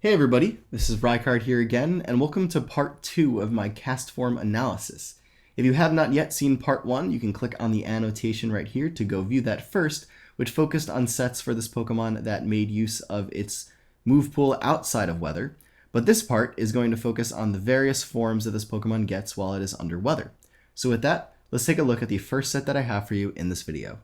Hey everybody, this is Rykard here again, and welcome to part 2 of my Castform analysis. If you have not yet seen part 1, you can click on the annotation right here to go view that first, which focused on sets for this Pokemon that made use of its move pool outside of weather. But this part is going to focus on the various forms that this Pokemon gets while it is under weather. So with that, let's take a look at the first set that I have for you in this video.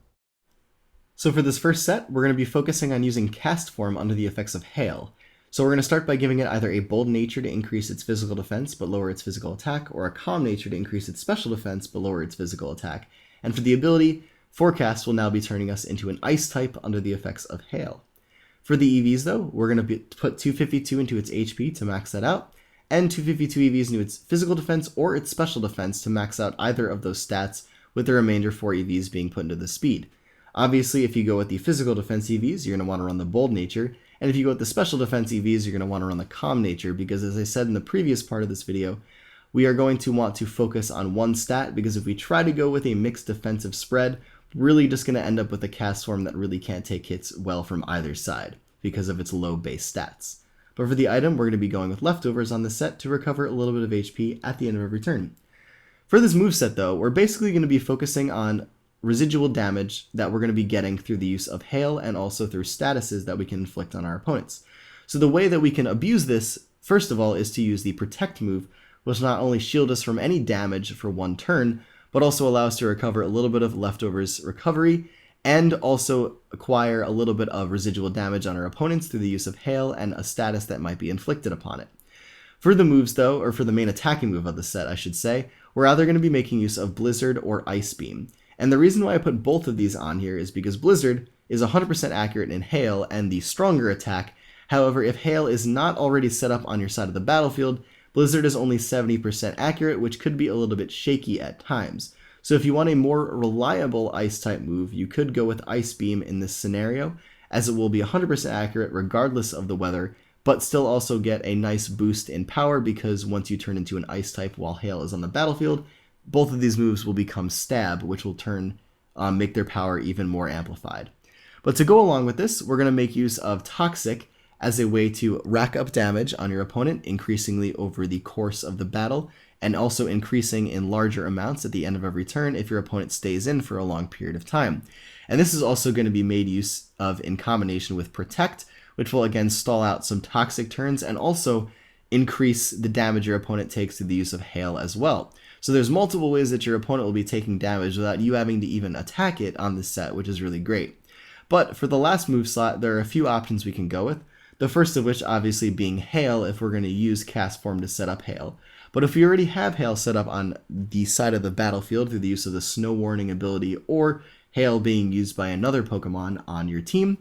So for this first set, we're going to be focusing on using Castform under the effects of Hail. So we're going to start by giving it either a bold nature to increase its physical defense but lower its physical attack, or a calm nature to increase its special defense but lower its physical attack. And for the ability, Forecast will now be turning us into an ice type under the effects of Hail. For the EVs though, we're going to put 252 into its HP to max that out, and 252 EVs into its physical defense or its special defense to max out either of those stats, with the remainder 4 EVs being put into the speed. Obviously, if you go with the physical defense EVs, you're going to want to run the bold nature, and if you go with the special defense EVs, you're going to want to run the calm nature, because as I said in the previous part of this video, we are going to want to focus on one stat, because if we try to go with a mixed defensive spread, we're really just going to end up with a Castform that really can't take hits well from either side, because of its low base stats. But for the item, we're going to be going with leftovers on the set to recover a little bit of HP at the end of every turn. For this moveset though, we're basically going to be focusing on residual damage that we're going to be getting through the use of Hail and also through statuses that we can inflict on our opponents. So the way that we can abuse this, first of all, is to use the Protect move, which not only shield us from any damage for one turn, but also allow us to recover a little bit of leftovers recovery, and also acquire a little bit of residual damage on our opponents through the use of Hail and a status that might be inflicted upon it. For the moves though, or for the main attacking move of the set I should say, we're either going to be making use of Blizzard or Ice Beam. And the reason why I put both of these on here is because Blizzard is 100% accurate in Hail and the stronger attack. However, if Hail is not already set up on your side of the battlefield, Blizzard is only 70% accurate, which could be a little bit shaky at times. So if you want a more reliable Ice type move, you could go with Ice Beam in this scenario, as it will be 100% accurate regardless of the weather, but still also get a nice boost in power, because once you turn into an Ice type while Hail is on the battlefield, both of these moves will become Stab, which will make their power even more amplified. But to go along with this, we're going to make use of Toxic as a way to rack up damage on your opponent increasingly over the course of the battle, and also increasing in larger amounts at the end of every turn if your opponent stays in for a long period of time. And this is also going to be made use of in combination with Protect, which will again stall out some Toxic turns and also increase the damage your opponent takes through the use of Hail as well. So there's multiple ways that your opponent will be taking damage without you having to even attack it on this set, which is really great. But for the last move slot, there are a few options we can go with. The first of which obviously being Hail if we're going to use Castform to set up Hail. But if we already have Hail set up on the side of the battlefield through the use of the Snow Warning ability, or Hail being used by another Pokemon on your team,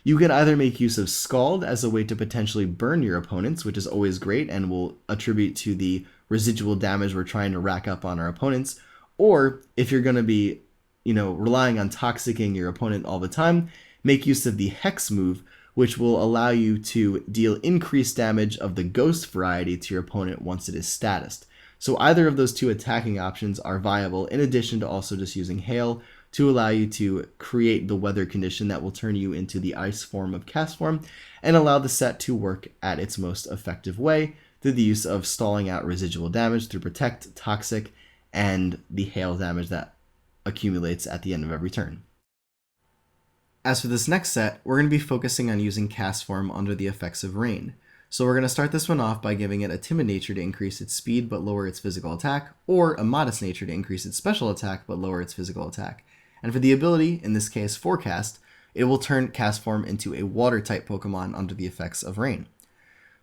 you can either make use of Scald as a way to potentially burn your opponents, which is always great and will attribute to the residual damage we're trying to rack up on our opponents, or if you're going to be, relying on toxicking your opponent all the time, make use of the Hex move, which will allow you to deal increased damage of the Ghost variety to your opponent once it is statused. So either of those two attacking options are viable, in addition to also just using Hail to allow you to create the weather condition that will turn you into the ice form of Castform and allow the set to work at its most effective way through the use of stalling out residual damage through Protect, Toxic, and the Hail damage that accumulates at the end of every turn. As for this next set, we're going to be focusing on using Castform under the effects of Rain. So we're going to start this one off by giving it a Timid nature to increase its speed but lower its physical attack, or a Modest nature to increase its special attack but lower its physical attack. And for the ability, in this case Forecast, it will turn Castform into a Water type Pokemon under the effects of Rain.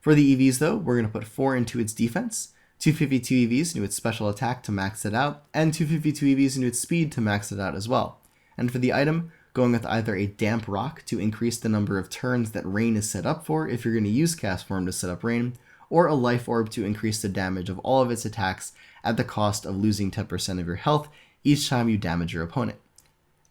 For the EVs though, we're going to put 4 into its defense, 252 EVs into its special attack to max it out, and 252 EVs into its speed to max it out as well. And for the item, going with either a Damp Rock to increase the number of turns that Rain is set up for if you're going to use Castform to set up Rain, or a Life Orb to increase the damage of all of its attacks at the cost of losing 10% of your health each time you damage your opponent.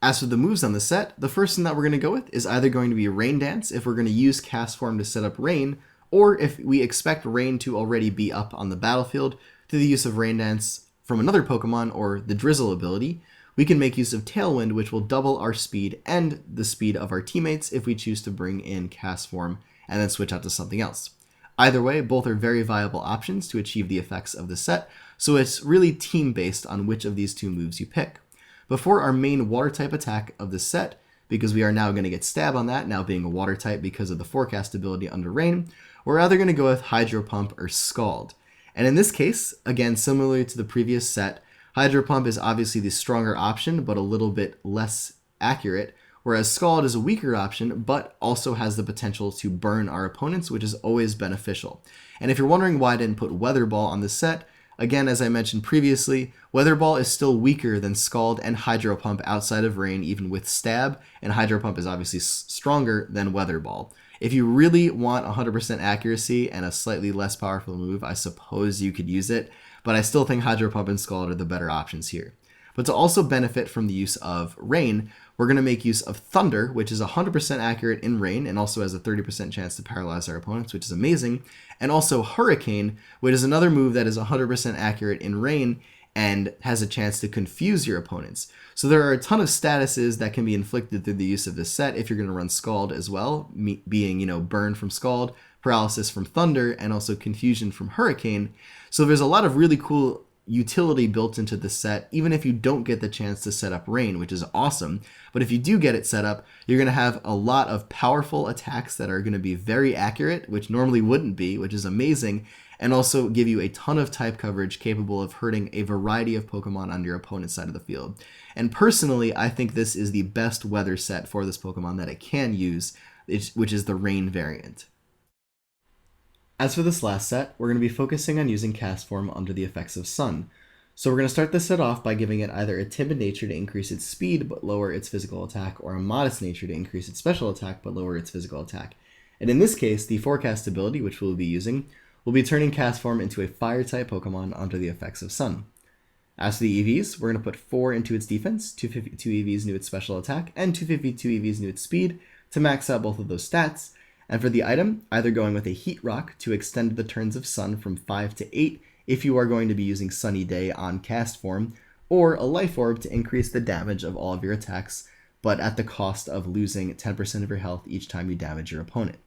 As for the moves on the set, the first one that we're going to go with is either going to be Rain Dance if we're going to use Castform to set up Rain, or if we expect Rain to already be up on the battlefield through the use of Rain Dance from another Pokemon or the Drizzle ability, we can make use of Tailwind, which will double our speed and the speed of our teammates if we choose to bring in Castform and then switch out to something else. Either way, both are very viable options to achieve the effects of the set, so it's really team based on which of these two moves you pick. Before our main water type attack of the set, because we are now going to get stab on that, now being a water type because of the forecast ability under rain, we're either going to go with Hydro Pump or Scald. And in this case, again, similarly to the previous set, Hydro Pump is obviously the stronger option, but a little bit less accurate, whereas Scald is a weaker option, but also has the potential to burn our opponents, which is always beneficial. And if you're wondering why I didn't put Weather Ball on the set, again, as I mentioned previously, Weather Ball is still weaker than Scald and Hydro Pump outside of rain, even with Stab, and Hydro Pump is obviously stronger than Weather Ball. If you really want 100% accuracy and a slightly less powerful move, I suppose you could use it, but I still think Hydro Pump and Scald are the better options here. But to also benefit from the use of rain, we're going to make use of Thunder, which is 100% accurate in rain and also has a 30% chance to paralyze our opponents, which is amazing. And also Hurricane, which is another move that is 100% accurate in rain and has a chance to confuse your opponents. So there are a ton of statuses that can be inflicted through the use of this set if you're going to run Scald as well, being, burn from Scald, paralysis from Thunder, and also confusion from Hurricane. So there's a lot of really cool utility built into the set, even if you don't get the chance to set up rain, which is awesome. But if you do get it set up, you're going to have a lot of powerful attacks that are going to be very accurate, which normally wouldn't be, which is amazing, and also give you a ton of type coverage capable of hurting a variety of Pokemon on your opponent's side of the field. And personally, I think this is the best weather set for this Pokemon that it can use, which is the rain variant. As for this last set, we're going to be focusing on using Castform under the effects of Sun. So we're going to start this set off by giving it either a timid nature to increase its speed but lower its physical attack, or a modest nature to increase its special attack but lower its physical attack. And in this case, the forecast ability, which we'll be using, will be turning Castform into a fire-type Pokemon under the effects of Sun. As for the EVs, we're going to put 4 into its defense, 252 EVs into its special attack, and 252 EVs into its speed to max out both of those stats. And for the item, either going with a Heat Rock to extend the turns of Sun from 5 to 8 if you are going to be using Sunny Day on Castform, or a Life Orb to increase the damage of all of your attacks, but at the cost of losing 10% of your health each time you damage your opponent.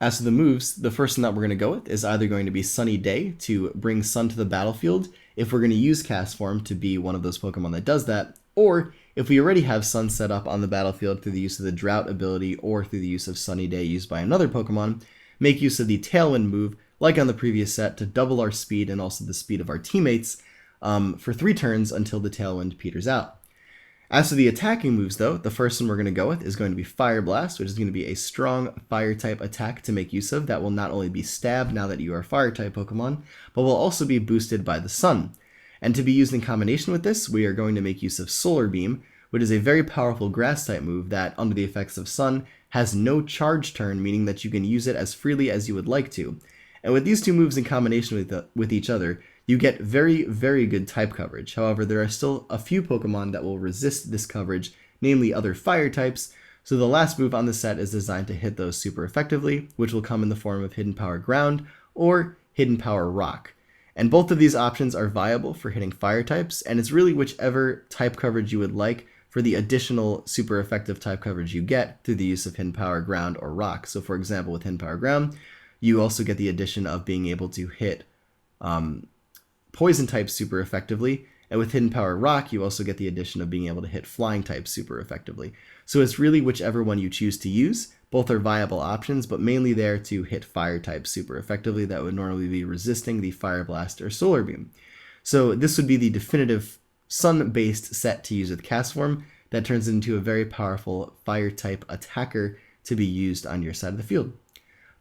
As for the moves, the first one that we're going to go with is either going to be Sunny Day to bring Sun to the battlefield if we're going to use Castform to be one of those Pokemon that does that, or if we already have Sun set up on the battlefield through the use of the Drought ability or through the use of Sunny Day used by another Pokemon, make use of the Tailwind move, like on the previous set, to double our speed and also the speed of our teammates for 3 turns until the Tailwind peters out. As for the attacking moves though, the first one we're going to go with is going to be Fire Blast, which is going to be a strong Fire-type attack to make use of that will not only be stabbed now that you are a Fire-type Pokemon, but will also be boosted by the Sun. And to be used in combination with this, we are going to make use of Solar Beam, which is a very powerful Grass-type move that, under the effects of Sun, has no charge turn, meaning that you can use it as freely as you would like to. And with these two moves in combination with each other, you get very, very good type coverage. However, there are still a few Pokemon that will resist this coverage, namely other fire types, so the last move on the set is designed to hit those super effectively, which will come in the form of Hidden Power Ground or Hidden Power Rock. And both of these options are viable for hitting fire types, and it's really whichever type coverage you would like for the additional super effective type coverage you get through the use of Hidden Power Ground or Rock. So for example, with Hidden Power Ground, you also get the addition of being able to hit Poison types super effectively, and with Hidden Power Rock, you also get the addition of being able to hit Flying types super effectively. So it's really whichever one you choose to use. Both are viable options, but mainly there to hit Fire types super effectively that would normally be resisting the Fire Blast or Solar Beam. So this would be the definitive Sun-based set to use with Castform that turns into a very powerful Fire-type attacker to be used on your side of the field.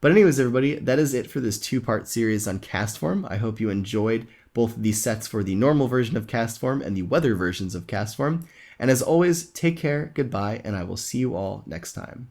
But anyways, everybody, that is it for this 2-part series on Castform. I hope you enjoyed both the sets for the normal version of Castform and the weather versions of Castform. And as always, take care, goodbye, and I will see you all next time.